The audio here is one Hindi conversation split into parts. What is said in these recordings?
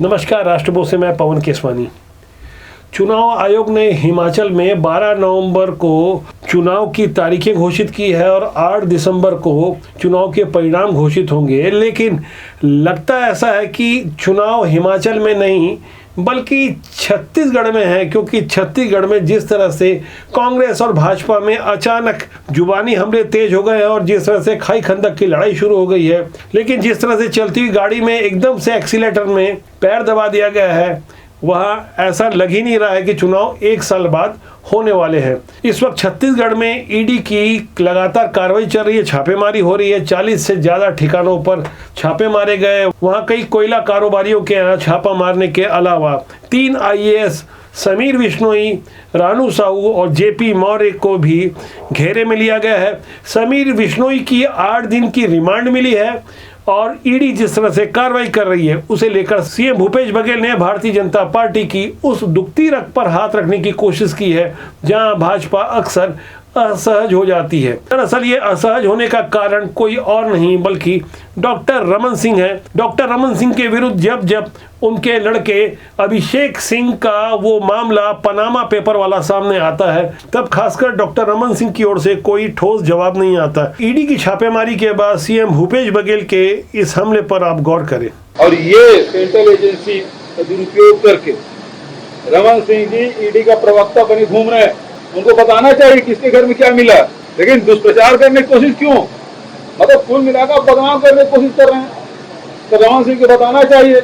नमस्कार, राष्ट्रभोज से मैं पवन केसवानी। चुनाव आयोग ने हिमाचल में 12 नवंबर को चुनाव की तारीखें घोषित की है और 8 दिसंबर को चुनाव के परिणाम घोषित होंगे। लेकिन लगता ऐसा है कि चुनाव हिमाचल में नहीं बल्कि छत्तीसगढ़ में है, क्योंकि छत्तीसगढ़ में जिस तरह से कांग्रेस और भाजपा में अचानक जुबानी हमले तेज हो गए हैं और जिस तरह से खाई खंदक की लड़ाई शुरू हो गई है, लेकिन जिस तरह से चलती हुई गाड़ी में एकदम से एक्सीलेटर में पैर दबा दिया गया है, वहाँ ऐसा लग ही नहीं रहा है कि चुनाव 1 साल बाद होने वाले हैं। इस वक्त छत्तीसगढ़ में ईडी की लगातार कार्रवाई चल रही है, छापेमारी हो रही है। 40 से ज़्यादा ठिकानों पर छापे मारे गए। वहाँ कई कोयला कारोबारियों के यहाँ छापा मारने के अलावा 3 IAS समीर विश्नोई, रानू साहू और JP मौर्य को भी घेरे में लिया गया है। समीर विश्नोई की 8 दिन की रिमांड मिली है और ईडी जिस तरह से कार्रवाई कर रही है उसे लेकर सीएम भूपेश बघेल ने भारतीय जनता पार्टी की उस दुखती रग पर हाथ रखने की कोशिश की है जहां भाजपा अक्सर असहज हो जाती है। दरअसल ये असहज होने का कारण कोई और नहीं बल्कि डॉक्टर रमन सिंह है। डॉक्टर रमन सिंह के विरुद्ध जब उनके लड़के अभिषेक सिंह का वो मामला पनामा पेपर वाला सामने आता है, तब खासकर डॉक्टर रमन सिंह की ओर से कोई ठोस जवाब नहीं आता। ईडी की छापेमारी के बाद सीएम भूपेश बघेल के इस हमले पर आप गौर करें। और ये सेंट्रल एजेंसी का दुरुपयोग करके रमन सिंह जी ईडी का प्रवक्ता बने घूम रहे हैं। उनको बताना चाहिए किसके घर में क्या मिला, लेकिन दुष्प्रचार करने की कोशिश क्यों? मतलब कुल मिलाकर बदनाम करने की कोशिश कर रहे हैं। तो रमन सिंह को बताना चाहिए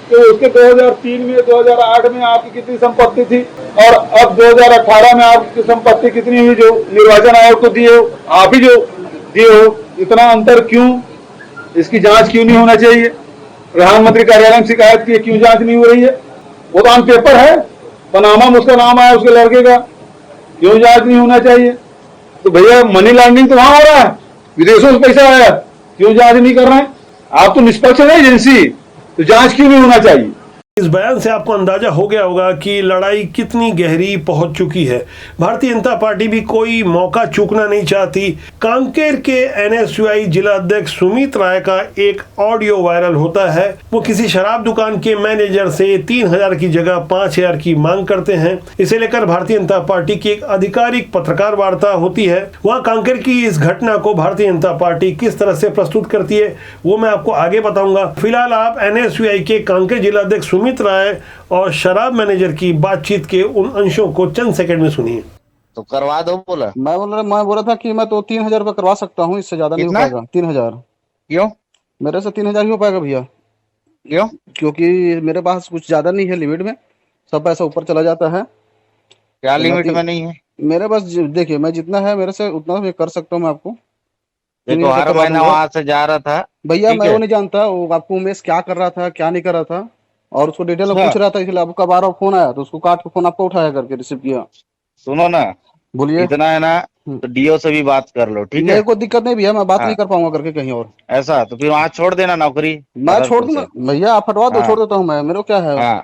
कि उसके 2003 में 2008 में आपकी कितनी संपत्ति थी और अब 2018 में आपकी संपत्ति कितनी हुई जो निर्वाचन आयोग को दिए हो, आप ही जो दिए हो। इतना अंतर क्यों? इसकी जांच क्यों नहीं होना चाहिए? प्रधानमंत्री कार्यालय में शिकायत की, क्यों जांच नहीं हो रही है? वो तो ऑन पेपर है, पनामा में उसका नाम आया उसके लड़के का, क्यों जांच नहीं होना चाहिए? तो भैया मनी लॉन्ड्रिंग तो वहां हो रहा है, विदेशों से पैसा आया, क्यों जांच नहीं कर रहे हैं? आप तो निष्पक्ष है एजेंसी, तो जांच क्यों नहीं होना चाहिए? इस बयान से आपको अंदाजा हो गया होगा कि लड़ाई कितनी गहरी पहुंच चुकी है। भारतीय जनता पार्टी भी कोई मौका चूकना नहीं चाहती। कांकेर के NSUI जिला अध्यक्ष सुमित राय का एक ऑडियो वायरल होता है। वो किसी शराब दुकान के मैनेजर से 3000 की जगह 5000 की मांग करते हैं। इसे लेकर भारतीय जनता पार्टी की एक आधिकारिक पत्रकार वार्ता होती है। वहाँ कांकेर की इस घटना को भारतीय जनता पार्टी किस तरह से प्रस्तुत करती है वो मैं आपको आगे बताऊंगा। फिलहाल आप NSUI के कांकेर जिला अध्यक्ष सुमित राय और शराब मैनेजर की बातचीत के उन अंशों को चंद सेकंड में सुनिए। तो करवा दो बोला। मैं बोला था कि मैं तो 3000 रुपये करवा सकता हूँ, इससे ज्यादा नहीं हो पाएगा। 3000। क्यों? मेरे से 3000 ही हो पाएगा भैया। क्यों? क्योंकि मेरे पास कुछ ज्यादा नहीं है, लिमिट में सब पैसा ऊपर चला जाता है। क्या लिमिट में नहीं है मेरे पास? देखिए मैं जितना है मेरे से उतना मैं कर सकता हूँ। मैं आपको देखो हर महीना वहां से जा रहा था भैया, मैं वो नहीं जानता वो आपको उमेश क्या कर रहा था क्या नहीं कर रहा था, और उसको डिटेल में पूछ रहा था, इसलिए आपका बार फोन आया तो उसको काट के फोन आपको उठाया करके रिसीव किया। सुनो ना, बोलिए। इतना है ना तो DO से भी बात कर लो, ठीक है? मेरे को दिक्कत नहीं भैया, मैं बात नहीं कर पाऊंगा करके कहीं और। ऐसा तो फिर वहाँ छोड़ देना नौकरी। मैं छोड़ दूंगा भैया, आप हटवा दो। छोड़ देता हूँ मैं, मेरे को क्या है।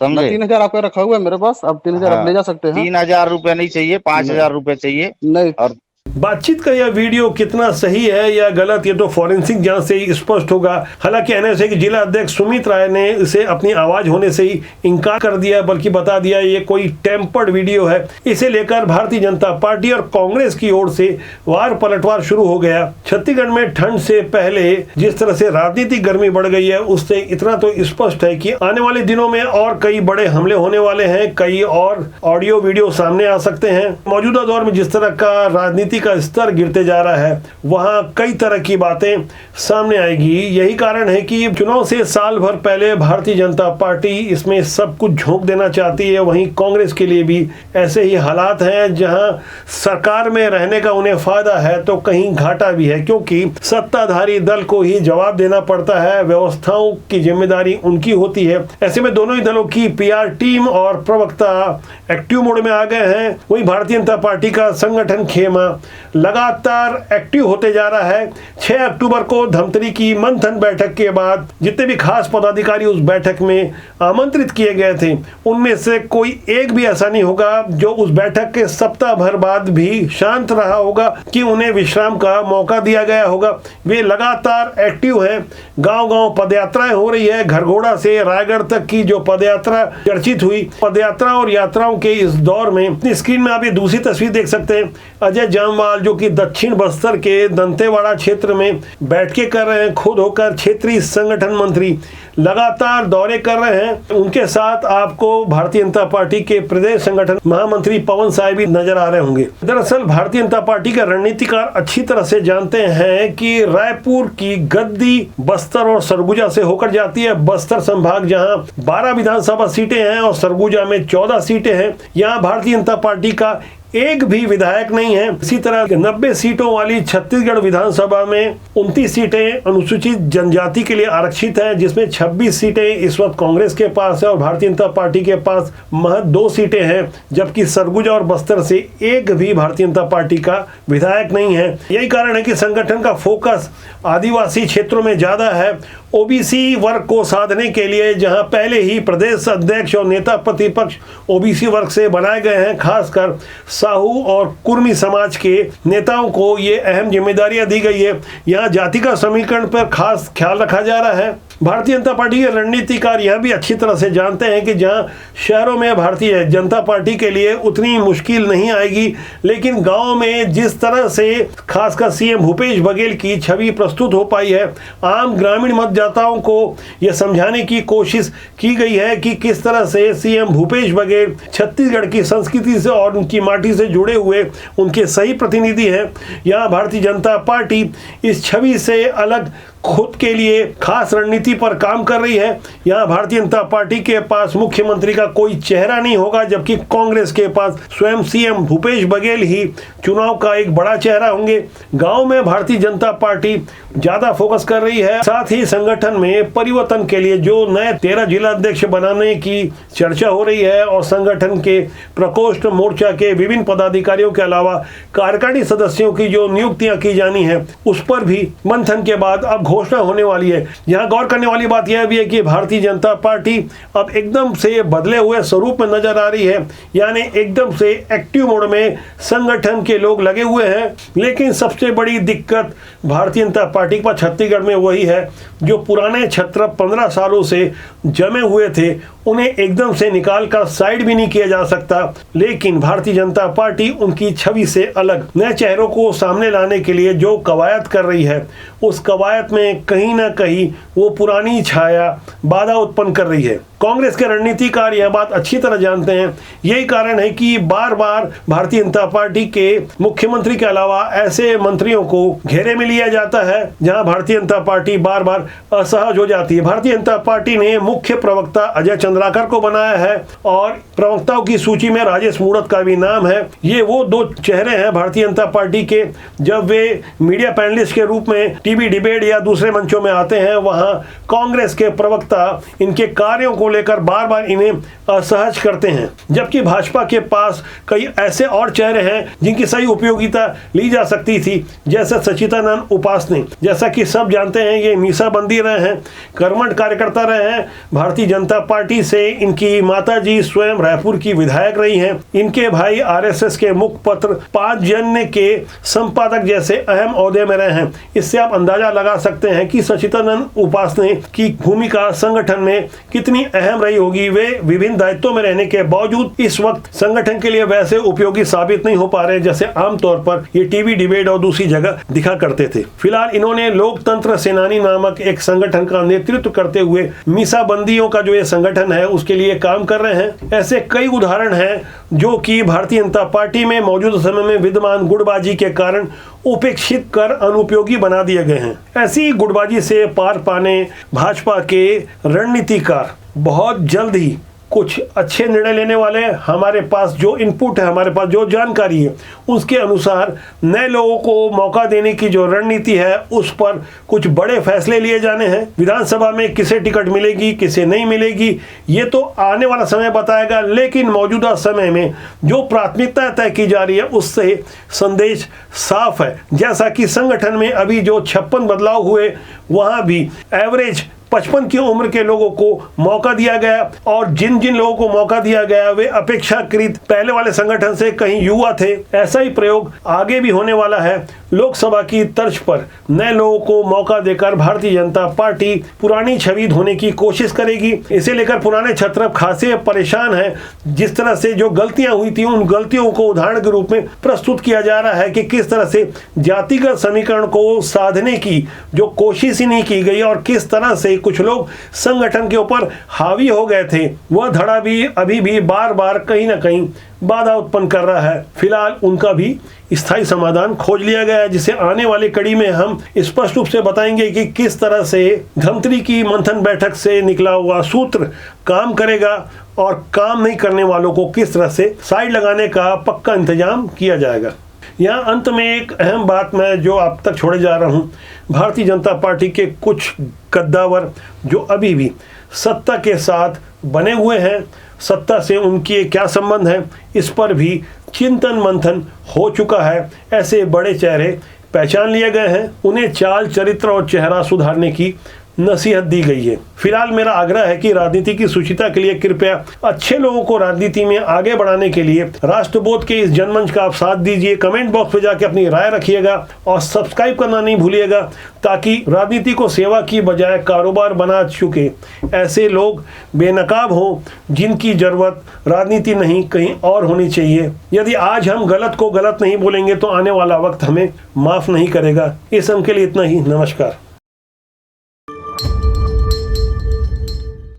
समझे? 3000 आपका रखा हुआ है मेरे पास, अब 3000 आप ले जा सकते हैं। 3000 रुपए नहीं चाहिए, 5000 रुपए चाहिए। नहीं। और बातचीत का यह वीडियो कितना सही है या गलत ये तो फॉरेंसिक जांच से ही स्पष्ट होगा। हालांकि NSUI के जिला अध्यक्ष सुमित राय ने इसे अपनी आवाज होने से ही इनकार कर दिया, बल्कि बता दिया ये कोई टेम्पर्ड वीडियो है। इसे लेकर भारतीय जनता पार्टी और कांग्रेस की ओर से वार पलटवार शुरू हो गया। छत्तीसगढ़ में ठंड से पहले जिस तरह से राजनीतिक गर्मी बढ़ गई है उससे इतना तो स्पष्ट है कि आने वाले दिनों में और कई बड़े हमले होने वाले हैं, कई और ऑडियो वीडियो सामने आ सकते हैं। मौजूदा दौर में जिस तरह का राजनीति का स्तर गिरते जा रहा है वहां कई तरह की बातें सामने आएगी। यही कारण है कि चुनाव से साल भर पहले भारतीय जनता पार्टी इसमें सब कुछ झोंक देना चाहती है। वहीं कांग्रेस के लिए भी ऐसे ही हालात हैं, जहां सरकार में रहने का उन्हें फायदा है तो कहीं घाटा भी है, क्योंकि सत्ताधारी दल को ही जवाब देना पड़ता है, व्यवस्थाओं की जिम्मेदारी उनकी होती है। ऐसे में दोनों ही दलों की PR टीम और प्रवक्ता एक्टिव मोड में आ गए हैं। वहीं भारतीय जनता पार्टी का संगठन खेमा लगातार एक्टिव होते जा रहा है। 6 अक्टूबर को धमतरी की मंथन बैठक के बाद जितने भी खास पदाधिकारी उस बैठक में आमंत्रित किए गए थे, उनमें से कोई एक भी ऐसा नहीं होगा जो उस बैठक के सप्ताह भर बाद भी शांत रहा होगा कि उन्हें विश्राम का मौका दिया गया होगा। वे लगातार एक्टिव हैं। गांव-गांव पदयात्राएं हो रही है। घरघोड़ा से रायगढ़ तक की जो पदयात्रा चर्चित हुई, पदयात्रा और यात्राओं के इस दौर में स्क्रीन में आप ये दूसरी तस्वीर देख सकते हैं। अजय जामवाल जो कि दक्षिण बस्तर के दंतेवाड़ा क्षेत्र में बैठ के कर रहे हैं, खुद होकर क्षेत्रीय संगठन मंत्री लगातार दौरे कर रहे हैं। उनके साथ आपको भारतीय जनता पार्टी के प्रदेश संगठन महामंत्री पवन साय भी नजर आ रहे होंगे। दरअसल भारतीय जनता पार्टी के रणनीतिकार अच्छी तरह से जानते हैं कि रायपुर की गद्दी बस्तर और सरगुजा से होकर जाती है। बस्तर संभाग जहां 12 विधानसभा सीटें हैं और सरगुजा में 14 सीटें हैं, यहाँ भारतीय जनता पार्टी का एक भी विधायक नहीं है। इसी तरह 90 सीटों वाली छत्तीसगढ़ विधानसभा में 29 सीटें अनुसूचित जनजाति के लिए आरक्षित हैं, जिसमें 26 सीटें इस वक्त कांग्रेस के पास है और भारतीय जनता पार्टी के पास महज 2 सीटें हैं, जबकि सरगुजा और बस्तर से एक भी भारतीय जनता पार्टी का विधायक नहीं है। यही कारण है कि संगठन का फोकस आदिवासी क्षेत्रों में ज्यादा है। ओबीसी वर्ग को साधने के लिए जहां पहले ही प्रदेश अध्यक्ष और नेता प्रतिपक्ष ओबीसी वर्ग से बनाए गए हैं, खासकर साहू और कुर्मी समाज के नेताओं को ये अहम जिम्मेदारियां दी गई है। यहाँ जाति का समीकरण पर खास ख्याल रखा जा रहा है। भारतीय जनता पार्टी के रणनीतिकार यह भी अच्छी तरह से जानते हैं कि जहां शहरों में भारतीय जनता पार्टी के लिए उतनी मुश्किल नहीं आएगी, लेकिन गांव में जिस तरह से खासकर सीएम भूपेश बघेल की छवि प्रस्तुत हो पाई है, आम ग्रामीण मतदाताओं को यह समझाने की कोशिश की गई है कि किस तरह से सीएम भूपेश बघेल छत्तीसगढ़ की संस्कृति से और उनकी माटी से जुड़े हुए उनके सही प्रतिनिधि हैं। यहाँ भारतीय जनता पार्टी इस छवि से अलग खुद के लिए खास रणनीति पर काम कर रही है। यहाँ भारतीय जनता पार्टी के पास मुख्यमंत्री का कोई चेहरा नहीं होगा, जबकि कांग्रेस के पास स्वयं सीएम भूपेश बघेल ही चुनाव का एक बड़ा चेहरा होंगे। गांव में भारतीय जनता पार्टी ज्यादा फोकस कर रही है। साथ ही संगठन में परिवर्तन के लिए जो नए 13 जिला अध्यक्ष बनाने की चर्चा हो रही है और संगठन के प्रकोष्ठ मोर्चा के विभिन्न पदाधिकारियों के अलावा कार्यकारिणी सदस्यों की जो नियुक्तियां की जानी है, उस पर भी मंथन के बाद अब घोषणा होने वाली है। यहाँ गौर करने वाली बात यह भी है कि भारतीय जनता पार्टी अब एकदम से बदले हुए स्वरूप में नजर आ रही है, यानी एकदम से एक्टिव मोड में संगठन के लोग लगे हुए हैं। लेकिन सबसे बड़ी दिक्कत भारतीय जनता पार्टी पर छत्तीसगढ़ में वही है, जो पुराने छत्र 15 सालों से जमे हुए थे, उन्हें एकदम से निकाल कर साइड भी नहीं किया जा सकता। लेकिन भारतीय जनता पार्टी उनकी छवि से अलग नए चेहरों को सामने लाने के लिए जो कवायद कर रही है, उस कवायद में कहीं ना कहीं वो पुरानी छाया बाधा उत्पन्न कर रही है। कांग्रेस के रणनीतिकार यह बात अच्छी तरह जानते हैं। यही कारण है कि बार बार भारतीय जनता पार्टी के मुख्यमंत्री के अलावा ऐसे मंत्रियों को घेरे में लिया जाता है जहां भारतीय जनता पार्टी बार बार असहज हो जाती है। भारतीय जनता पार्टी ने मुख्य प्रवक्ता अजय चंद्राकर को बनाया है और प्रवक्ताओं की सूची में राजेश मूणत का भी नाम है। ये वो 2 चेहरे हैं भारतीय जनता पार्टी के। जब वे मीडिया पैनलिस्ट के रूप में टीवी डिबेट या दूसरे मंचों में आते हैं, वहां कांग्रेस के प्रवक्ता इनके कार्यों को लेकर बार बार इन्हें असहज करते हैं, जबकि भाजपा के पास कई ऐसे और चेहरे हैं जिनकी सही उपयोगिता ली जा सकती थी, जैसे सचिदानंद उपासने। जैसा कि सब जानते हैं, ये मीसाबंदी रहे हैं, कर्मठ कार्यकर्ता रहे हैं। भारतीय जनता पार्टी से इनकी माताजी स्वयं रायपुर की विधायक रही हैं। इनके भाई आरएसएस के मुखपत्र 5 जन्य के संपादक जैसे अहम ओहदे में रहे हैं। इससे आप अंदाजा लगा सकते हैं कि सचिदानंद उपासने की भूमिका संगठन में कितनी अहम रही होगी। वे विभिन्न दायित्वों में रहने के बावजूद इस वक्त संगठन के लिए वैसे उपयोगी साबित नहीं हो पा रहे जैसे आमतौर पर ये टीवी डिबेट और दूसरी जगह दिखा करते थे। फिलहाल इन्होंने लोकतंत्र सेनानी नामक एक संगठन का नेतृत्व करते हुए मीसाबंदियों का जो ये संगठन है उसके लिए काम कर रहे हैं। ऐसे कई उदाहरण हैं जो कि भारतीय जनता पार्टी में मौजूदा समय में विद्यमान गुटबाजी के कारण उपेक्षित कर अनुपयोगी बना दिए गए हैं। ऐसी गुटबाजी से पार पाने भाजपा के रणनीतिकार बहुत जल्द ही कुछ अच्छे निर्णय लेने वाले हैं। हमारे पास जो इनपुट है, हमारे पास जो जानकारी है, उसके अनुसार नए लोगों को मौका देने की जो रणनीति है उस पर कुछ बड़े फैसले लिए जाने हैं। विधानसभा में किसे टिकट मिलेगी, किसे नहीं मिलेगी, ये तो आने वाला समय बताएगा। लेकिन मौजूदा समय में जो प्राथमिकता तय की जा रही है उससे संदेश साफ है। जैसा कि संगठन में अभी जो 56 बदलाव हुए, वहां भी एवरेज 55 की उम्र के लोगों को मौका दिया गया, और जिन जिन लोगों को मौका दिया गया वे अपेक्षाकृत पहले वाले संगठन से कहीं युवा थे। ऐसा ही प्रयोग आगे भी होने वाला है। लोकसभा की तर्ज पर नए लोगों को मौका देकर भारतीय जनता पार्टी पुरानी छवि धोने की कोशिश करेगी। इसे लेकर पुराने छत्र खासे परेशान हैं। जिस तरह से जो गलतियां हुई थी, उन गलतियों को उदाहरण के रूप में प्रस्तुत किया जा रहा है कि किस तरह से जातिगत समीकरण को साधने की जो कोशिश ही नहीं की गई और किस तरह से कुछ लोग संगठन के ऊपर हावी हो गए थे। वह धड़ा भी अभी भी बार बार कहीं ना कहीं बाधा उत्पन्न कर रहा है। फिलहाल उनका भी स्थायी समाधान खोज लिया गया है, जिसे आने वाली कड़ी में हम स्पष्ट रूप से बताएंगे कि किस तरह से धमतरी की मंथन बैठक से निकला हुआ सूत्र काम करेगा और काम नहीं करने वालों को किस तरह से साइड लगाने का पक्का इंतजाम किया जाएगा। यहाँ अंत में एक अहम बात मैं जो आप तक छोड़े जा रहा हूँ, भारतीय जनता पार्टी के कुछ कद्दावर जो अभी भी सत्ता के साथ बने हुए हैं, सत्ता से उनके क्या संबंध है, इस पर भी चिंतन मंथन हो चुका है। ऐसे बड़े चेहरे पहचान लिए गए हैं, उन्हें चाल चरित्र और चेहरा सुधारने की नसीहत दी गई है। फिलहाल मेरा आग्रह है कि राजनीति की सुचिता के लिए कृपया अच्छे लोगों को राजनीति में आगे बढ़ाने के लिए राष्ट्रबोध के इस जनमंच का आप साथ दीजिए। कमेंट बॉक्स में जाके अपनी राय रखिएगा और सब्सक्राइब करना नहीं भूलिएगा, ताकि राजनीति को सेवा की बजाय कारोबार बना चुके ऐसे लोग बेनकाब हों जिनकी जरूरत राजनीति नहीं कहीं और होनी चाहिए। यदि आज हम गलत को गलत नहीं बोलेंगे तो आने वाला वक्त हमें माफ नहीं करेगा। इस समय के लिए इतना ही। नमस्कार।